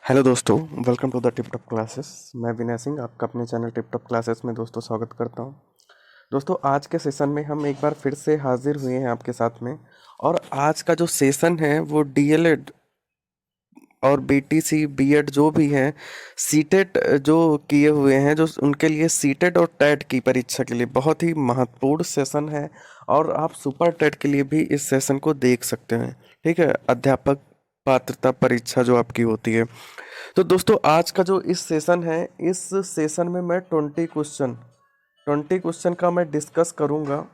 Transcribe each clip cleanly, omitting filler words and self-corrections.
Hello दोस्तों, welcome to the tip top classes. मैं विनय सिंह आपका अपने चैनल टिप टॉप क्लासेस में दोस्तों स्वागत करता हूं। दोस्तों, आज के सेशन में हम एक बार फिर से हाजिर हुए हैं आपके साथ में। और आज का जो सेशन है वो डीएलएड और बीटीसी बीएड जो भी हैं, सीटेट जो किए हुए हैं, जो उनके लिए सीटेट और टेट की परीक्षा के लिए बहुत ही महत्वपूर्ण सेशन है। और आप सुपर टेट के लिए भी इस सेशन को देख सकते हैं। ठीक है, अध्यापक पात्रता परीक्षा जो आपकी होती है। तो दोस्तों, आज का जो इस सेशन है, इस सेशन में मैं 20 क्वेश्चन का मैं डिस्कस करूंगा।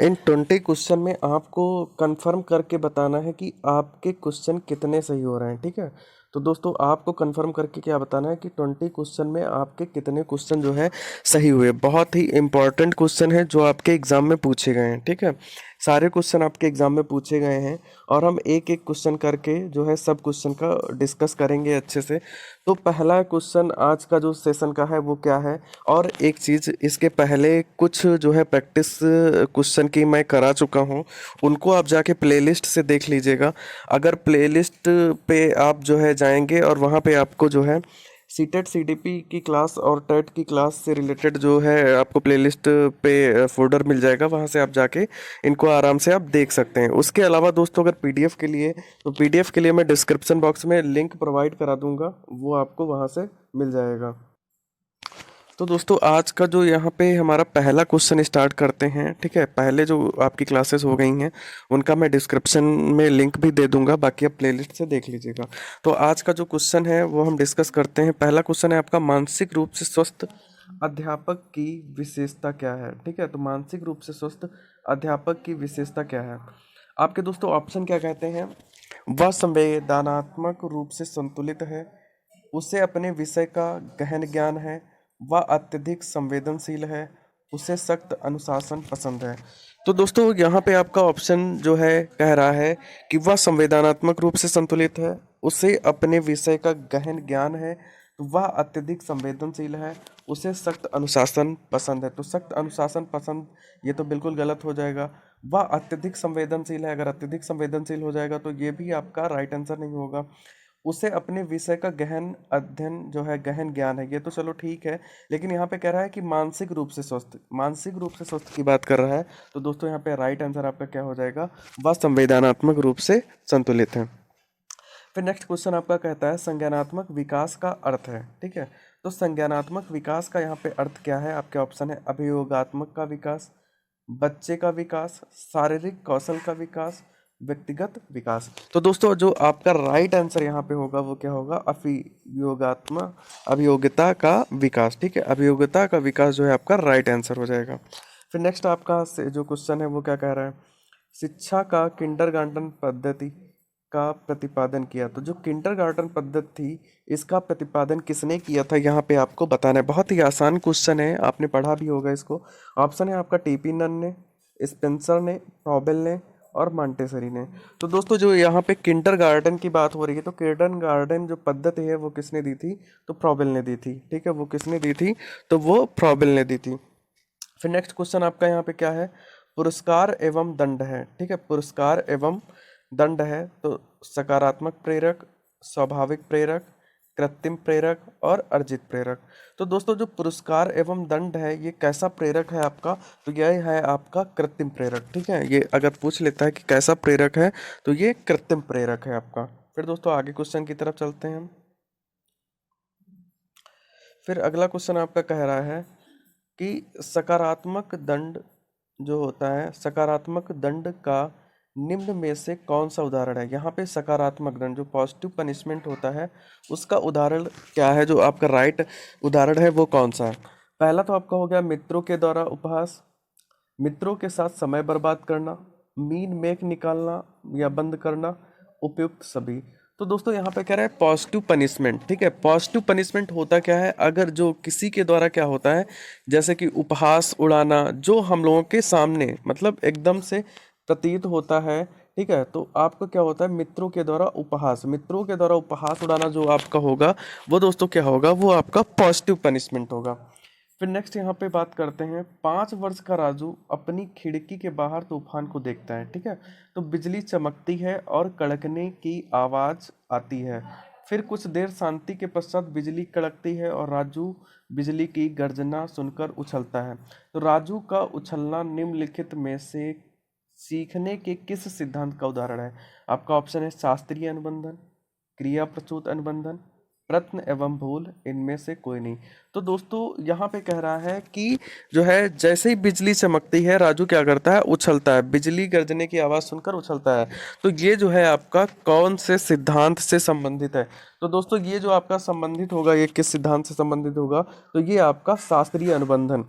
इन 20 क्वेश्चन में आपको कंफर्म करके बताना है कि आपके क्वेश्चन कितने सही हो रहे हैं। ठीक है, तो दोस्तों आपको कंफर्म करके क्या बताना है कि 20 क्वेश्चन में आपके कितने क्वेश्चन जो है सही हुए। बहुत ही इंपॉर्टेंट क्वेश्चन है जो आपके एग्जाम में पूछे गए हैं। ठीक है, सारे क्वेश्चन आपके एग्जाम में पूछे गए हैं और हम एक एक क्वेश्चन करके जो है सब क्वेश्चन का डिस्कस करेंगे अच्छे से। तो पहला क्वेश्चन आज का जो सेशन का है वो क्या है। और एक चीज़, इसके पहले कुछ जो है प्रैक्टिस क्वेश्चन की मैं करा चुका हूँ, उनको आप जाके प्लेलिस्ट से देख लीजिएगा। अगर प्लेलिस्ट पे आप जो है जाएंगे और वहाँ पे आपको जो है सीटेट सीडीपी की क्लास और टेट की क्लास से रिलेटेड जो है आपको प्लेलिस्ट पे फोल्डर मिल जाएगा, वहाँ से आप जाके इनको आराम से आप देख सकते हैं। उसके अलावा दोस्तों, अगर पीडीएफ के लिए, तो पीडीएफ के लिए मैं डिस्क्रिप्शन बॉक्स में लिंक प्रोवाइड करा दूंगा, वो आपको वहाँ से मिल जाएगा। तो दोस्तों, आज का जो यहाँ पे हमारा पहला क्वेश्चन स्टार्ट करते हैं। ठीक है, पहले जो आपकी क्लासेस हो गई हैं उनका मैं डिस्क्रिप्शन में लिंक भी दे दूंगा, बाकी आप प्लेलिस्ट से देख लीजिएगा। तो आज का जो क्वेश्चन है वो हम डिस्कस करते हैं। पहला क्वेश्चन है आपका, मानसिक रूप से स्वस्थ अध्यापक की विशेषता क्या है। ठीक है, तो मानसिक रूप से स्वस्थ अध्यापक की विशेषता क्या है। आपके दोस्तों ऑप्शन क्या कहते हैं। वह संवेदनात्मक रूप से संतुलित है, उसे अपने विषय का गहन ज्ञान है, वह अत्यधिक संवेदनशील है, उसे सख्त अनुशासन पसंद है। तो दोस्तों, यहाँ पे आपका ऑप्शन जो है कह रहा है कि वह संवेदनात्मक रूप से संतुलित है, उसे अपने विषय का गहन ज्ञान है, वह अत्यधिक संवेदनशील है, उसे सख्त अनुशासन पसंद है। तो सख्त अनुशासन पसंद, ये तो बिल्कुल गलत हो जाएगा। वह अत्यधिक संवेदनशील है, अगर अत्यधिक संवेदनशील हो जाएगा तो ये भी आपका राइट आंसर नहीं होगा। उसे अपने विषय का गहन अध्ययन जो है, गहन ज्ञान है, ये तो चलो ठीक है। लेकिन यहाँ पे कह रहा है कि मानसिक रूप से स्वस्थ, मानसिक रूप से स्वस्थ की बात कर रहा है। तो दोस्तों यहाँ पे राइट आंसर आपका क्या हो जाएगा, वह संवेदनात्मक रूप से संतुलित है। फिर नेक्स्ट क्वेश्चन आपका कहता है, संज्ञानात्मक विकास का अर्थ है। ठीक है, तो संज्ञानात्मक विकास का यहाँ पे अर्थ क्या है। आपके ऑप्शन है, अभियोगात्मक का विकास, बच्चे का विकास, शारीरिक कौशल का विकास, व्यक्तिगत विकास। तो दोस्तों, जो आपका राइट आंसर यहाँ पे होगा वो क्या होगा, अभियोगात्मक, अभियोगिता का विकास। ठीक है, अभियोगिता का विकास जो है आपका राइट आंसर हो जाएगा। फिर नेक्स्ट आपका जो क्वेश्चन है वो क्या कह रहा है, शिक्षा का किंडरगार्टन पद्धति का प्रतिपादन किया। तो जो किंडरगार्टन पद्धति थी, इसका प्रतिपादन किसने किया था, यहाँ पे आपको बताना है। बहुत ही आसान क्वेश्चन है, आपने पढ़ा भी होगा इसको। ऑप्शन है आपका, टीपी नन ने, स्पेंसर ने, टॉबेल ने और मॉन्टेसरी ने। तो दोस्तों, जो यहाँ पे किंडरगार्टन की बात हो रही है, तो किंडरगार्टन जो पद्धति है वो किसने दी थी, तो फ्रॉबेल ने दी थी। ठीक है, वो किसने दी थी, तो वो फ्रॉबेल ने दी थी। फिर नेक्स्ट क्वेश्चन आपका यहाँ पे क्या है, पुरस्कार एवं दंड है। ठीक है, पुरस्कार एवं दंड है, तो सकारात्मक प्रेरक, स्वाभाविक प्रेरक, कृत्रिम प्रेरक और अर्जित प्रेरक। तो दोस्तों, जो पुरस्कार एवं दंड है ये कैसा प्रेरक है आपका, तो यह है आपका कृत्रिम प्रेरक। ठीक है, ये अगर पूछ लेता है कि कैसा प्रेरक है, तो ये कृत्रिम प्रेरक है आपका। फिर दोस्तों आगे क्वेश्चन की तरफ चलते हैं हम। फिर अगला क्वेश्चन आपका कह रहा है कि सकारात्मक दंड जो होता है, सकारात्मक दंड का निम्न में से कौन सा उदाहरण है। यहाँ पे सकारात्मक दंड जो पॉजिटिव पनिशमेंट होता है, उसका उदाहरण क्या है, जो आपका राइट उदाहरण है वो कौन सा है। पहला तो आपका हो गया, मित्रों के द्वारा उपहास, मित्रों के साथ समय बर्बाद करना, मीन मेक निकालना या बंद करना, उपयुक्त सभी। तो दोस्तों यहाँ पे कह रहा है पॉजिटिव पनिशमेंट। ठीक है, पॉजिटिव पनिशमेंट होता क्या है, अगर जो किसी के द्वारा क्या होता है, जैसे कि उपहास उड़ाना, जो हम लोगों के सामने मतलब एकदम से प्रतीत होता है। ठीक है, तो आपको क्या होता है, मित्रों के द्वारा उपहास, मित्रों के द्वारा उपहास उड़ाना जो आपका होगा वो दोस्तों क्या होगा, वो आपका पॉजिटिव पनिशमेंट होगा। फिर नेक्स्ट यहाँ पे बात करते हैं, 5 वर्ष का राजू अपनी खिड़की के बाहर तूफान को देखता है, ठीक है। तो बिजली चमकती है और कड़कने की आवाज आती है। फिर कुछ देर शांति के पश्चात बिजली कड़कती है और राजू बिजली की गर्जना सुनकर उछलता है। तो राजू का उछलना निम्नलिखित में से सीखने के किस सिद्धांत का उदाहरण है? आपका ऑप्शन है शास्त्रीय अनुबंधन, क्रिया प्रचुत अनुबंधन, प्रश्न एवं भूल, इनमें से कोई नहीं। तो दोस्तों यहाँ पे कह रहा है कि जो है जैसे ही बिजली चमकती है राजू क्या करता है, उछलता है, बिजली गरजने की आवाज सुनकर उछलता है। तो ये जो है आपका कौन से सिद्धांत से संबंधित है? तो दोस्तों ये जो आपका संबंधित होगा, ये किस सिद्धांत से संबंधित होगा? तो ये आपका शास्त्रीय अनुबंधन,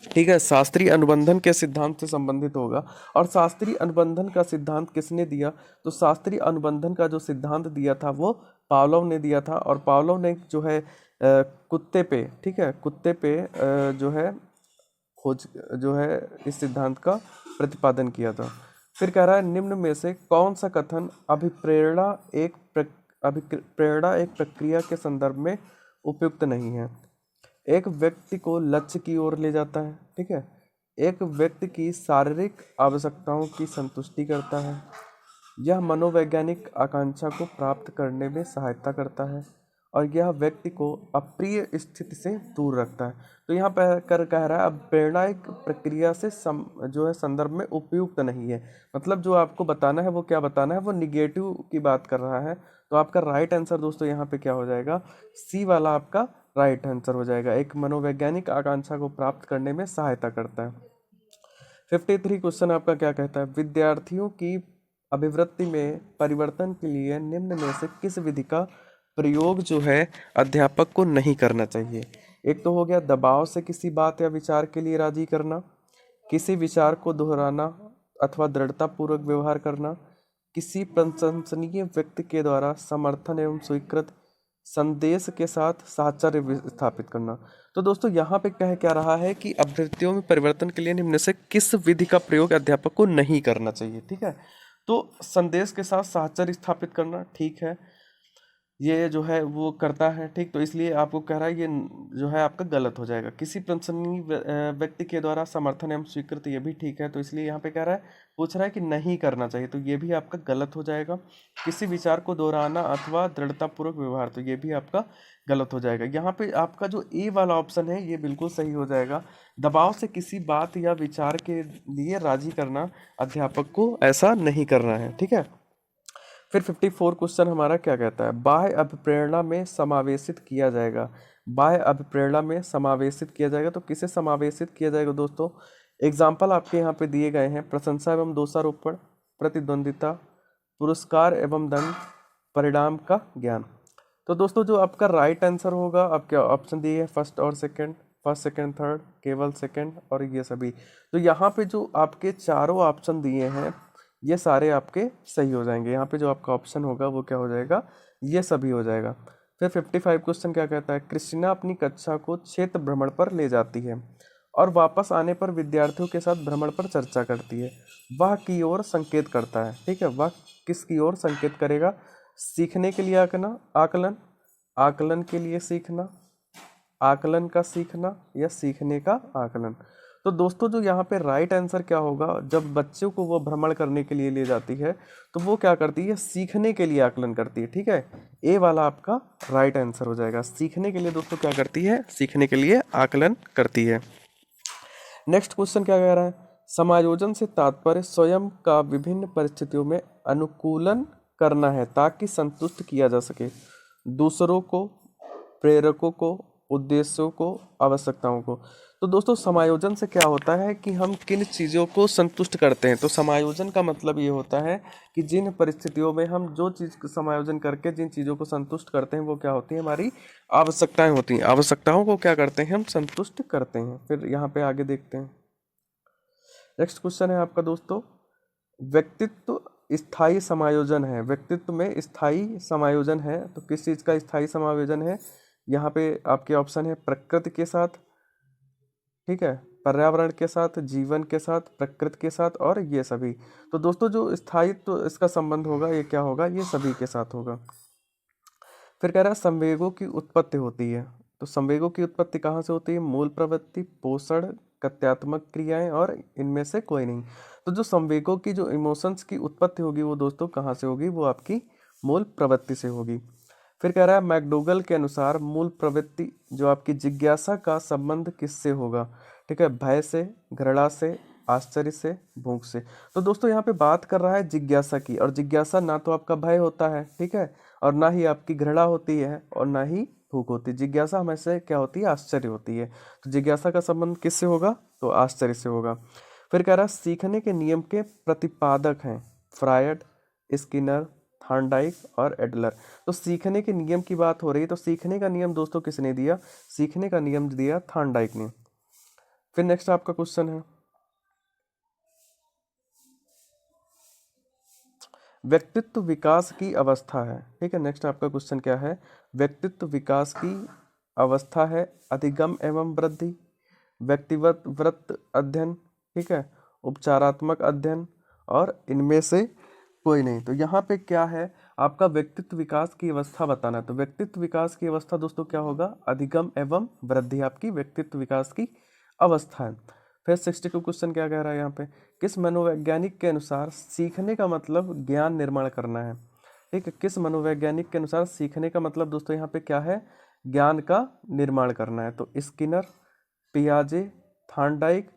ठीक है, शास्त्रीय अनुबंधन के सिद्धांत से संबंधित होगा। और शास्त्रीय अनुबंधन का सिद्धांत किसने दिया? तो शास्त्रीय अनुबंधन का जो सिद्धांत दिया था वो पावलोव ने दिया था। और पावलोव ने जो है कुत्ते पे, ठीक है, कुत्ते पे जो है खोज जो है इस सिद्धांत का प्रतिपादन किया था। फिर कह रहा है निम्न में से कौन सा कथन अभिप्रेरणा एक प्रक्रिया के संदर्भ में उपयुक्त नहीं है? एक व्यक्ति को लक्ष्य की ओर ले जाता है, ठीक है, एक व्यक्ति की शारीरिक आवश्यकताओं की संतुष्टि करता है, यह मनोवैज्ञानिक आकांक्षा को प्राप्त करने में सहायता करता है, और यह व्यक्ति को अप्रिय स्थिति से दूर रखता है। तो यहाँ पर कह रहा है अब प्रेरणा एक प्रक्रिया से जो है संदर्भ में उपयुक्त नहीं है। मतलब जो आपको बताना है वो क्या बताना है, वो निगेटिव की बात कर रहा है। तो आपका राइट आंसर दोस्तों यहाँ पे क्या हो जाएगा? सी वाला आपका राइट आंसर हो जाएगा। एक मनोवैज्ञानिक आकांक्षा को प्राप्त करने में सहायता करता है। 53 क्वेश्चन आपका क्या कहता है? विद्यार्थियों की अभिवृत्ति में परिवर्तन के लिए निम्न में से किस विधि का प्रयोग जो है अध्यापक को नहीं करना चाहिए? एक तो हो गया दबाव से किसी बात या विचार के लिए राजी करना, किसी विचार को दोहराना अथवा दृढ़तापूर्वक व्यवहार करना, किसी प्रशंसनीय व्यक्ति के द्वारा समर्थन एवं स्वीकृत संदेश के साथ साहचर्य स्थापित करना। तो दोस्तों यहाँ पे कह क्या रहा है कि अभ्यर्थियों में परिवर्तन के लिए निम्न से किस विधि का प्रयोग अध्यापक को नहीं करना चाहिए, ठीक है। तो संदेश के साथ साहचर्य स्थापित करना, ठीक है, ये जो है वो करता है, ठीक। तो इसलिए आपको कह रहा है ये जो है आपका गलत हो जाएगा। किसी प्रशंसनीय व्यक्ति के द्वारा समर्थन एवं स्वीकृत, ये भी ठीक है। तो इसलिए यहाँ पे कह रहा है, पूछ रहा है कि नहीं करना चाहिए, तो ये भी आपका गलत हो जाएगा। किसी विचार को दोहराना अथवा दृढ़तापूर्वक व्यवहार, तो ये भी आपका गलत हो जाएगा। यहाँ पे आपका जो ए वाला ऑप्शन है ये बिल्कुल सही हो जाएगा। दबाव से किसी बात या विचार के लिए राजी करना, अध्यापक को ऐसा नहीं करना है, ठीक है। फिर 54 क्वेश्चन हमारा क्या कहता है? बाह्य अभिप्रेरणा में समावेशित किया जाएगा। बाह्य अभिप्रेरणा में समावेशित किया जाएगा, तो किसे समावेशित किया जाएगा दोस्तों? एग्जाम्पल आपके यहाँ पे दिए गए हैं, प्रशंसा एवं दोषारोपण, प्रतिद्वंदिता, पुरस्कार एवं दंड, परिणाम का ज्ञान। तो दोस्तों जो आपका राइट आंसर होगा, आपके ऑप्शन दिए हैं फर्स्ट और सेकंड, फर्स्ट सेकंड थर्ड, केवल सेकंड और ये सभी। तो यहाँ पे जो आपके चारों ऑप्शन दिए हैं ये सारे आपके सही हो जाएंगे। यहाँ पे जो आपका ऑप्शन होगा वो क्या हो जाएगा? ये सभी हो जाएगा। फिर 55 क्वेश्चन क्या कहता है? क्रिस्टीना अपनी कक्षा को क्षेत्र भ्रमण पर ले जाती है और वापस आने पर विद्यार्थियों के साथ भ्रमण पर चर्चा करती है। वह की ओर संकेत करता है, ठीक है। वह किसकी ओर संकेत करेगा? सीखने के लिए आकलन, आकलन के लिए सीखना, आकलन का सीखना, या सीखने का आकलन। तो दोस्तों जो यहाँ पे राइट आंसर क्या होगा? जब बच्चों को वो भ्रमण करने के लिए ले जाती है तो वो क्या करती है? सीखने के लिए आकलन करती है, ठीक है। ए वाला आपका राइट आंसर हो जाएगा। सीखने के लिए दोस्तों क्या करती है? सीखने के लिए आकलन करती है। नेक्स्ट क्वेश्चन क्या कह रहा है? समायोजन से तात्पर्य स्वयं का विभिन्न परिस्थितियों में अनुकूलन करना है ताकि संतुष्ट किया जा सके दूसरों को, प्रेरकों को, उद्देश्यों को, आवश्यकताओं को। तो दोस्तों समायोजन से क्या होता है कि हम किन चीज़ों को संतुष्ट करते हैं। तो समायोजन का मतलब ये होता है कि जिन परिस्थितियों में हम जो चीज़ समायोजन करके जिन चीज़ों को संतुष्ट करते हैं वो क्या होती है? हमारी आवश्यकताएं होती हैं। आवश्यकताओं को क्या करते हैं? हम संतुष्ट करते हैं। फिर यहाँ पे आगे देखते हैं। नेक्स्ट क्वेश्चन है आपका दोस्तों, व्यक्तित्व स्थायी समायोजन है। व्यक्तित्व में स्थायी समायोजन है, तो किस चीज़ का स्थायी समायोजन है? यहाँ पे आपके ऑप्शन है प्रकृति के साथ, ठीक है, पर्यावरण के साथ, जीवन के साथ, प्रकृति के साथ और ये सभी। तो दोस्तों जो स्थायित्व इसका संबंध होगा ये क्या होगा? ये सभी के साथ होगा। फिर कह रहा है संवेगों की उत्पत्ति होती है। तो संवेगों की उत्पत्ति कहाँ से होती है? मूल प्रवृत्ति, पोषण, कत्यात्मक क्रियाएं और इनमें से कोई नहीं। तो जो संवेगों की जो इमोशंस की उत्पत्ति होगी वो दोस्तों कहाँ से होगी? वो आपकी मूल प्रवृत्ति से होगी। फिर कह रहा है मैकडोगल के अनुसार मूल प्रवृत्ति जो आपकी जिज्ञासा का संबंध किससे होगा? ठीक है, भय से, घृणा से, आश्चर्य से, भूख से। तो दोस्तों यहाँ पे बात कर रहा है जिज्ञासा की, और जिज्ञासा ना तो आपका भय होता है, ठीक है, और ना ही आपकी घृणा होती है, और ना ही भूख होती है। जिज्ञासा हमेशा क्या होती है? आश्चर्य होती है। तो जिज्ञासा का संबंध किससे होगा? तो आश्चर्य से होगा। फिर कह रहा है सीखने के नियम के प्रतिपादक हैं फ्रायड, स्किनर, थॉर्नडाइक और एडलर। तो सीखने के नियम की बात हो रही है, तो सीखने का नियम दोस्तों किसने दिया? सीखने का नियम दिया थॉर्नडाइक ने। फिर नेक्स्ट आपका क्वेश्चन है व्यक्तित्व विकास की अवस्था है। ठीक है, नेक्स्ट आपका क्वेश्चन क्या है? व्यक्तित्व विकास की अवस्था है अधिगम एवं वृद्धि, व्यक्तिगत व्रत अध्ययन, ठीक है, उपचारात्मक अध्ययन और इनमें से कोई नहीं। तो यहाँ पे क्या है? आपका व्यक्तित्व विकास की अवस्था बताना है। तो व्यक्तित्व विकास की अवस्था दोस्तों क्या होगा? अधिगम एवं वृद्धि आपकी व्यक्तित्व विकास की अवस्था है। फिर 62 क्वेश्चन क्या कह रहा है यहाँ पे? किस मनोवैज्ञानिक के अनुसार सीखने का मतलब ज्ञान निर्माण करना है? ठीक है, किस मनोवैज्ञानिक के अनुसार सीखने का मतलब दोस्तों यहाँ पे क्या है? ज्ञान का निर्माण करना है। तो स्किनर, पियाजे, थॉर्नडाइक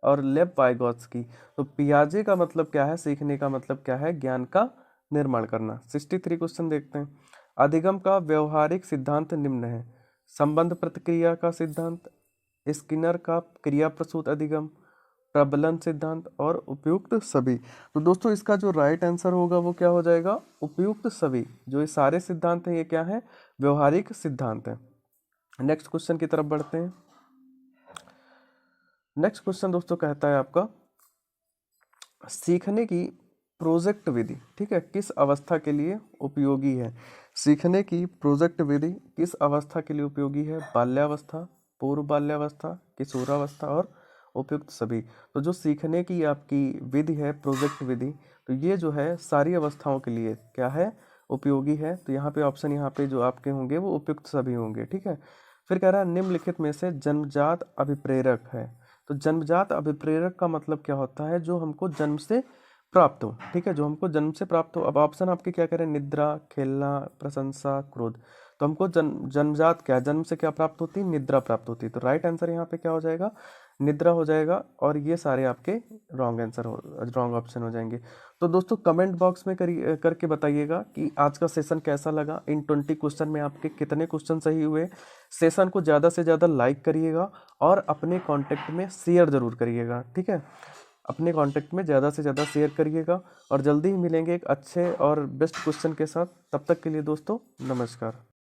और लेव वाइगोत्स्की। तो पियाजे का मतलब क्या है? सीखने का मतलब क्या है? ज्ञान का निर्माण करना। 63 क्वेश्चन देखते हैं। अधिगम का व्यवहारिक सिद्धांत निम्न है: संबंध प्रतिक्रिया का सिद्धांत, स्किनर का क्रिया प्रसूत अधिगम, प्रबलन सिद्धांत और उपयुक्त सभी। तो दोस्तों इसका जो राइट आंसर होगा वो क्या हो जाएगा? उपयुक्त सभी। जो ये सारे सिद्धांत हैं ये क्या है? व्यवहारिक सिद्धांत है। नेक्स्ट क्वेश्चन की तरफ बढ़ते हैं। नेक्स्ट क्वेश्चन दोस्तों कहता है आपका सीखने की प्रोजेक्ट विधि, ठीक है, किस अवस्था के लिए उपयोगी है? सीखने की प्रोजेक्ट विधि किस अवस्था के लिए उपयोगी है? बाल्यावस्था, पूर्व बाल्यावस्था, किशोरावस्था और उपयुक्त सभी। तो जो सीखने की आपकी विधि है प्रोजेक्ट विधि, तो ये जो है सारी अवस्थाओं के लिए क्या है? उपयोगी है। तो यहाँ पे ऑप्शन यहाँ पे जो आपके होंगे वो उपयुक्त सभी होंगे, ठीक है। फिर कह रहा है निम्नलिखित में से जन्मजात अभिप्रेरक है। तो जन्मजात अभिप्रेरक का मतलब क्या होता है? जो हमको जन्म से प्राप्त हो, ठीक है, जो हमको जन्म से प्राप्त हो। अब ऑप्शन आपके क्या कह रहे हैं? निद्रा, खेलना, प्रशंसा, क्रोध। तो हमको जन्मजात क्या है? जन्म से क्या प्राप्त होती है? निद्रा प्राप्त होती है। तो राइट आंसर यहाँ पे क्या हो जाएगा? निद्रा हो जाएगा। और ये सारे आपके रॉन्ग आंसर हो, रॉन्ग ऑप्शन हो जाएंगे। तो दोस्तों कमेंट बॉक्स में करके बताइएगा कि आज का सेशन कैसा लगा। इन 20 क्वेश्चन में आपके कितने क्वेश्चन सही हुए। सेशन को ज़्यादा से ज़्यादा लाइक करिएगा और अपने कॉन्टेक्ट में शेयर ज़रूर करिएगा, ठीक है। अपने कॉन्टेक्ट में ज़्यादा से ज़्यादा शेयर करिएगा और जल्दी ही मिलेंगे एक अच्छे और बेस्ट क्वेश्चन के साथ। तब तक के लिए दोस्तों नमस्कार।